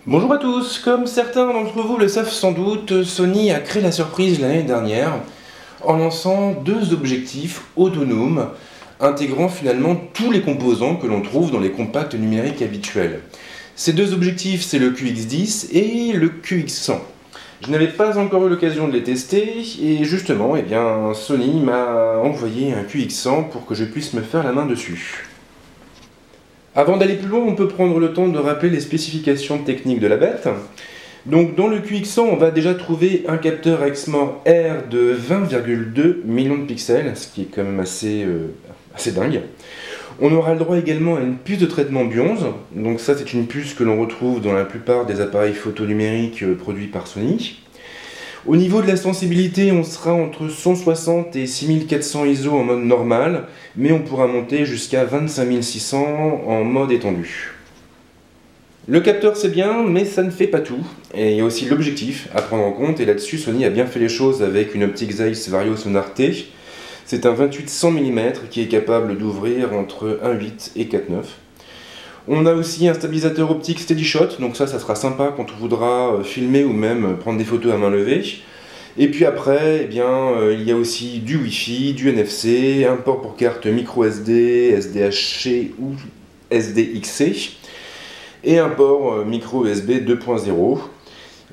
Bonjour à tous, comme certains d'entre vous le savent sans doute, Sony a créé la surprise l'année dernière en lançant deux objectifs autonomes intégrant finalement tous les composants que l'on trouve dans les compacts numériques habituels. Ces deux objectifs, c'est le QX10 et le QX100. Je n'avais pas encore eu l'occasion de les tester et justement, Sony m'a envoyé un QX100 pour que je puisse me faire la main dessus. Avant d'aller plus loin, on peut prendre le temps de rappeler les spécifications techniques de la bête. Donc dans le QX100, on va déjà trouver un capteur Exmor R de 20,2 millions de pixels, ce qui est quand même assez dingue. On aura le droit également à une puce de traitement Bionz. Donc ça, c'est une puce que l'on retrouve dans la plupart des appareils photo numériques produits par Sony. Au niveau de la sensibilité, on sera entre 160 et 6400 ISO en mode normal, mais on pourra monter jusqu'à 25600 en mode étendu. Le capteur c'est bien, mais ça ne fait pas tout, et il y a aussi l'objectif à prendre en compte, et là-dessus Sony a bien fait les choses avec une optique Zeiss Vario Sonnar T. C'est un 28-100 mm qui est capable d'ouvrir entre 1.8 et 4.9. On a aussi un stabilisateur optique Steady Shot, donc ça sera sympa quand on voudra filmer ou même prendre des photos à main levée. Et puis après, il y a aussi du Wi-Fi, du NFC, un port pour carte micro SD, SDHC ou SDXC, et un port micro USB 2.0.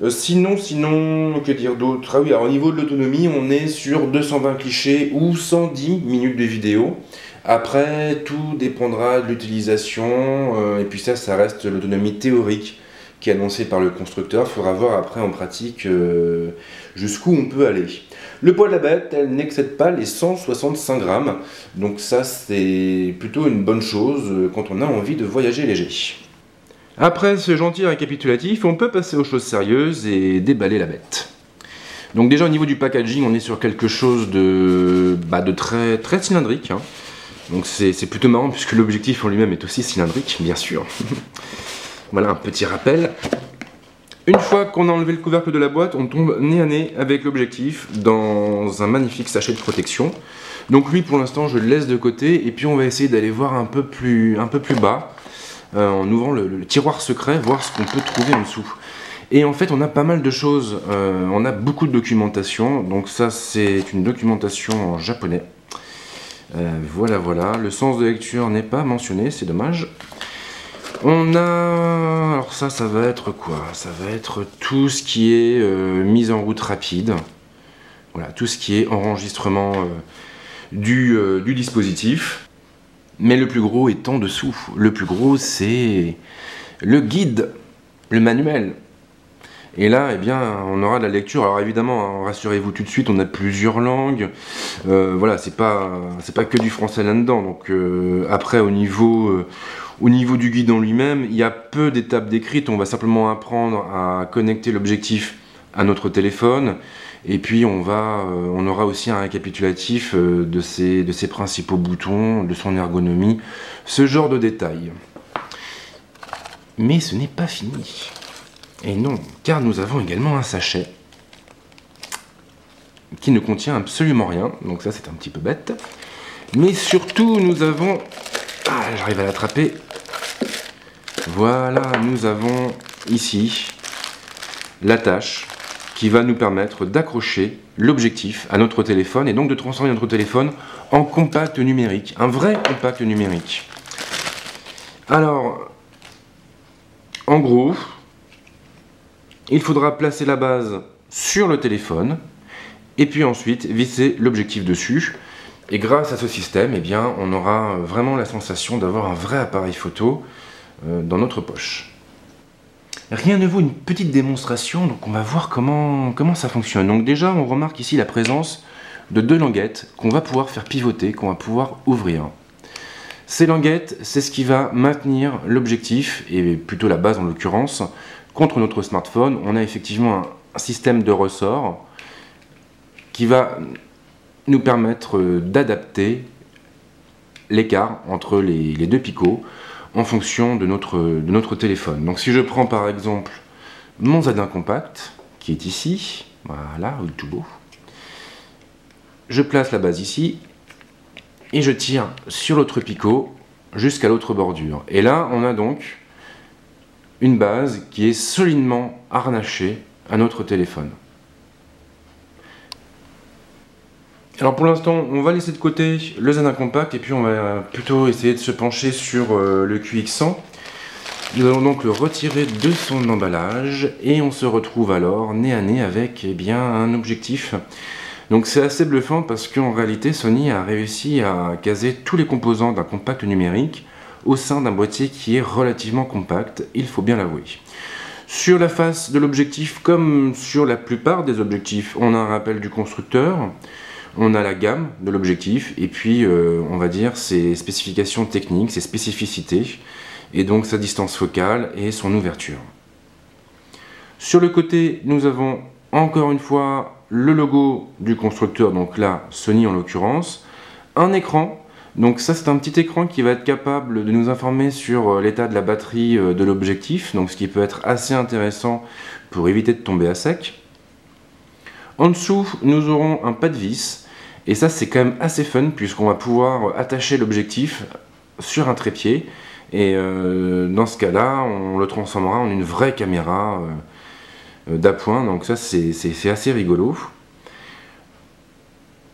Sinon, que dire d'autre? Ah oui, alors au niveau de l'autonomie, on est sur 220 clichés ou 110 minutes de vidéo. Après, tout dépendra de l'utilisation, et puis ça reste l'autonomie théorique qui est annoncée par le constructeur. Il faudra voir après en pratique jusqu'où on peut aller. Le poids de la bête, elle n'excède pas les 165 grammes, donc ça c'est plutôt une bonne chose quand on a envie de voyager léger. Après ce gentil récapitulatif, on peut passer aux choses sérieuses et déballer la bête. Donc déjà au niveau du packaging, on est sur quelque chose de très cylindrique. Donc c'est plutôt marrant puisque l'objectif en lui-même est aussi cylindrique, bien sûr. Voilà un petit rappel. Une fois qu'on a enlevé le couvercle de la boîte, on tombe nez à nez avec l'objectif dans un magnifique sachet de protection. Donc lui pour l'instant je le laisse de côté et puis on va essayer d'aller voir un peu plus bas en ouvrant le tiroir secret, voir ce qu'on peut trouver en dessous. Et en fait on a pas mal de choses, on a beaucoup de documentation, donc ça c'est une documentation en japonais. Voilà, le sens de lecture n'est pas mentionné, c'est dommage. On a... alors ça va être quoi? Ça va être tout ce qui est mise en route rapide. Voilà, tout ce qui est enregistrement du dispositif. Mais le plus gros est en dessous. Le plus gros, c'est le guide, le manuel. Et là, on aura de la lecture. Alors évidemment, rassurez-vous tout de suite, on a plusieurs langues. Voilà, c'est pas que du français là-dedans. Donc après, au niveau du guide en lui-même, il y a peu d'étapes décrites. On va simplement apprendre à connecter l'objectif à notre téléphone. Et puis on aura aussi un récapitulatif de ses principaux boutons, de son ergonomie, ce genre de détails. Mais ce n'est pas fini. Et non, car nous avons également un sachet qui ne contient absolument rien, donc ça c'est un petit peu bête. Mais surtout nous avons... ah, j'arrive à l'attraper. Voilà, nous avons ici l'attache qui va nous permettre d'accrocher l'objectif à notre téléphone et donc de transformer notre téléphone en compact numérique, un vrai compact numérique. Alors, en gros, il faudra placer la base sur le téléphone et puis ensuite visser l'objectif dessus. Et grâce à ce système, on aura vraiment la sensation d'avoir un vrai appareil photo dans notre poche. Rien ne vaut une petite démonstration, donc on va voir comment ça fonctionne. Donc déjà, on remarque ici la présence de deux languettes qu'on va pouvoir faire pivoter, qu'on va pouvoir ouvrir. Ces languettes, c'est ce qui va maintenir l'objectif, et plutôt la base en l'occurrence, contre notre smartphone. On a effectivement un système de ressort qui va nous permettre d'adapter l'écart entre les deux picots en fonction de notre téléphone. Donc si je prends par exemple mon Z1 compact, qui est ici, voilà, tout beau, je place la base ici, et je tire sur l'autre picot jusqu'à l'autre bordure. Et là, on a donc une base qui est solidement harnachée à notre téléphone. Alors pour l'instant, on va laisser de côté le Z1 Compact et puis on va plutôt essayer de se pencher sur le QX100. Nous allons donc le retirer de son emballage et on se retrouve alors nez à nez avec un objectif. Donc c'est assez bluffant parce qu'en réalité Sony a réussi à caser tous les composants d'un compact numérique au sein d'un boîtier qui est relativement compact, il faut bien l'avouer. Sur la face de l'objectif, comme sur la plupart des objectifs, on a un rappel du constructeur, on a la gamme de l'objectif et puis on va dire ses spécifications techniques, ses spécificités et donc sa distance focale et son ouverture. Sur le côté, nous avons encore une fois le logo du constructeur, donc là Sony en l'occurrence, un écran, donc ça c'est un petit écran qui va être capable de nous informer sur l'état de la batterie de l'objectif, donc ce qui peut être assez intéressant pour éviter de tomber à sec. En dessous, nous aurons un pas de vis, et ça c'est quand même assez fun puisqu'on va pouvoir attacher l'objectif sur un trépied, et dans ce cas-là, on le transformera en une vraie caméra d'appoint, donc ça c'est assez rigolo.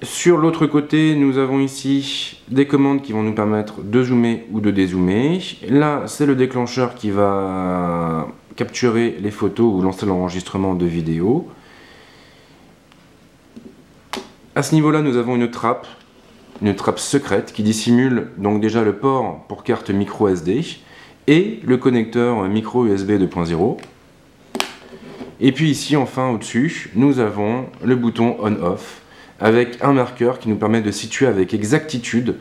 Sur l'autre côté, nous avons ici des commandes qui vont nous permettre de zoomer ou de dézoomer. Là, c'est le déclencheur qui va capturer les photos ou lancer l'enregistrement de vidéos. À ce niveau-là, nous avons une trappe secrète qui dissimule donc déjà le port pour carte micro SD et le connecteur micro USB 2.0. Et puis ici, enfin au-dessus, nous avons le bouton on-off avec un marqueur qui nous permet de situer avec exactitude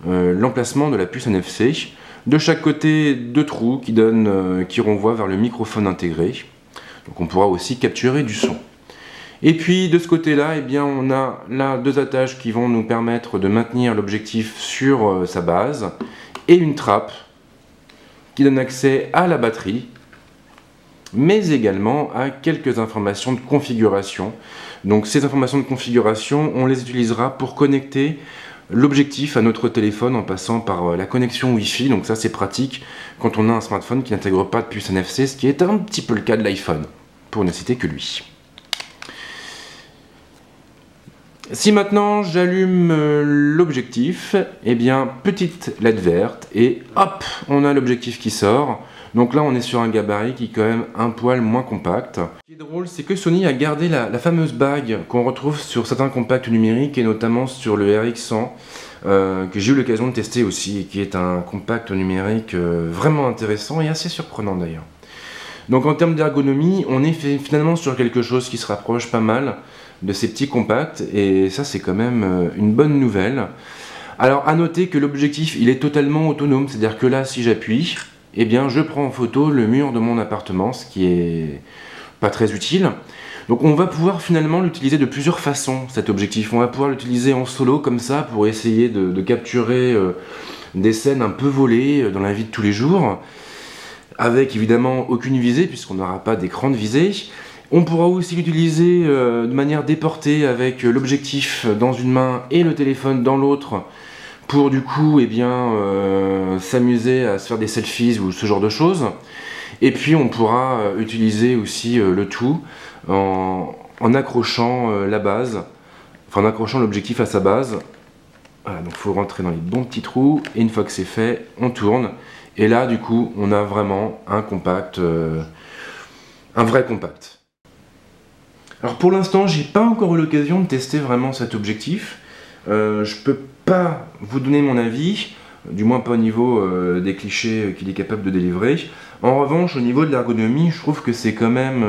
l'emplacement de la puce NFC. De chaque côté, deux trous qui renvoient vers le microphone intégré. Donc on pourra aussi capturer du son. Et puis de ce côté-là, on a là deux attaches qui vont nous permettre de maintenir l'objectif sur sa base et une trappe qui donne accès à la batterie, mais également à quelques informations de configuration. Donc ces informations de configuration, on les utilisera pour connecter l'objectif à notre téléphone en passant par la connexion Wi-Fi. Donc ça c'est pratique quand on a un smartphone qui n'intègre pas de puce NFC, ce qui est un petit peu le cas de l'iPhone, pour ne citer que lui. Si maintenant j'allume l'objectif, petite LED verte et hop, on a l'objectif qui sort. Donc là on est sur un gabarit qui est quand même un poil moins compact. Ce qui est drôle, c'est que Sony a gardé la fameuse bague qu'on retrouve sur certains compacts numériques et notamment sur le RX100 que j'ai eu l'occasion de tester aussi et qui est un compact numérique vraiment intéressant et assez surprenant d'ailleurs. Donc en termes d'ergonomie, on est finalement sur quelque chose qui se rapproche pas mal de ces petits compacts et ça c'est quand même une bonne nouvelle. Alors à noter que l'objectif il est totalement autonome, c'est-à-dire que là si j'appuie, je prends en photo le mur de mon appartement, ce qui est pas très utile. Donc on va pouvoir finalement l'utiliser de plusieurs façons cet objectif. On va pouvoir l'utiliser en solo comme ça pour essayer de capturer des scènes un peu volées dans la vie de tous les jours, avec évidemment aucune visée puisqu'on n'aura pas d'écran de visée. On pourra aussi l'utiliser de manière déportée avec l'objectif dans une main et le téléphone dans l'autre pour du coup s'amuser à se faire des selfies ou ce genre de choses. Et puis on pourra utiliser aussi le tout en accrochant la base, enfin en accrochant l'objectif à sa base. Voilà, donc il faut rentrer dans les bons petits trous et une fois que c'est fait, on tourne. Et là du coup on a vraiment un compact, un vrai compact. Alors pour l'instant, j'ai pas encore eu l'occasion de tester vraiment cet objectif. Je peux pas vous donner mon avis, du moins pas au niveau des clichés qu'il est capable de délivrer. En revanche, au niveau de l'ergonomie, je trouve que c'est quand même...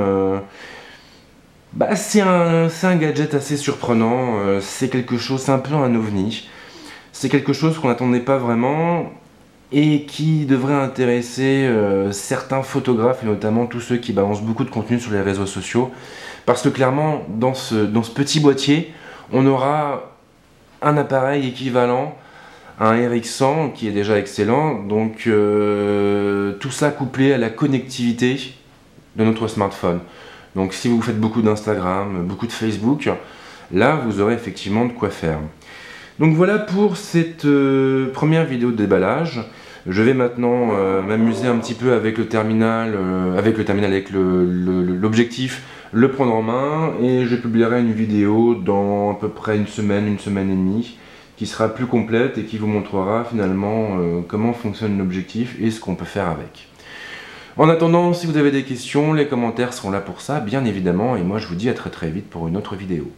c'est un gadget assez surprenant, c'est quelque chose, c'est un peu un ovni. C'est quelque chose qu'on n'attendait pas vraiment et qui devrait intéresser certains photographes, et notamment tous ceux qui balancent beaucoup de contenu sur les réseaux sociaux. Parce que clairement, dans ce petit boîtier, on aura un appareil équivalent à un RX100 qui est déjà excellent. Donc tout ça couplé à la connectivité de notre smartphone. Donc si vous faites beaucoup d'Instagram, beaucoup de Facebook, là vous aurez effectivement de quoi faire. Donc voilà pour cette première vidéo de déballage. Je vais maintenant m'amuser un petit peu avec le terminal, avec l'objectif, le prendre en main, et je publierai une vidéo dans à peu près une semaine et demie, qui sera plus complète et qui vous montrera finalement comment fonctionne l'objectif et ce qu'on peut faire avec. En attendant, si vous avez des questions, les commentaires seront là pour ça, bien évidemment, et moi je vous dis à très vite pour une autre vidéo.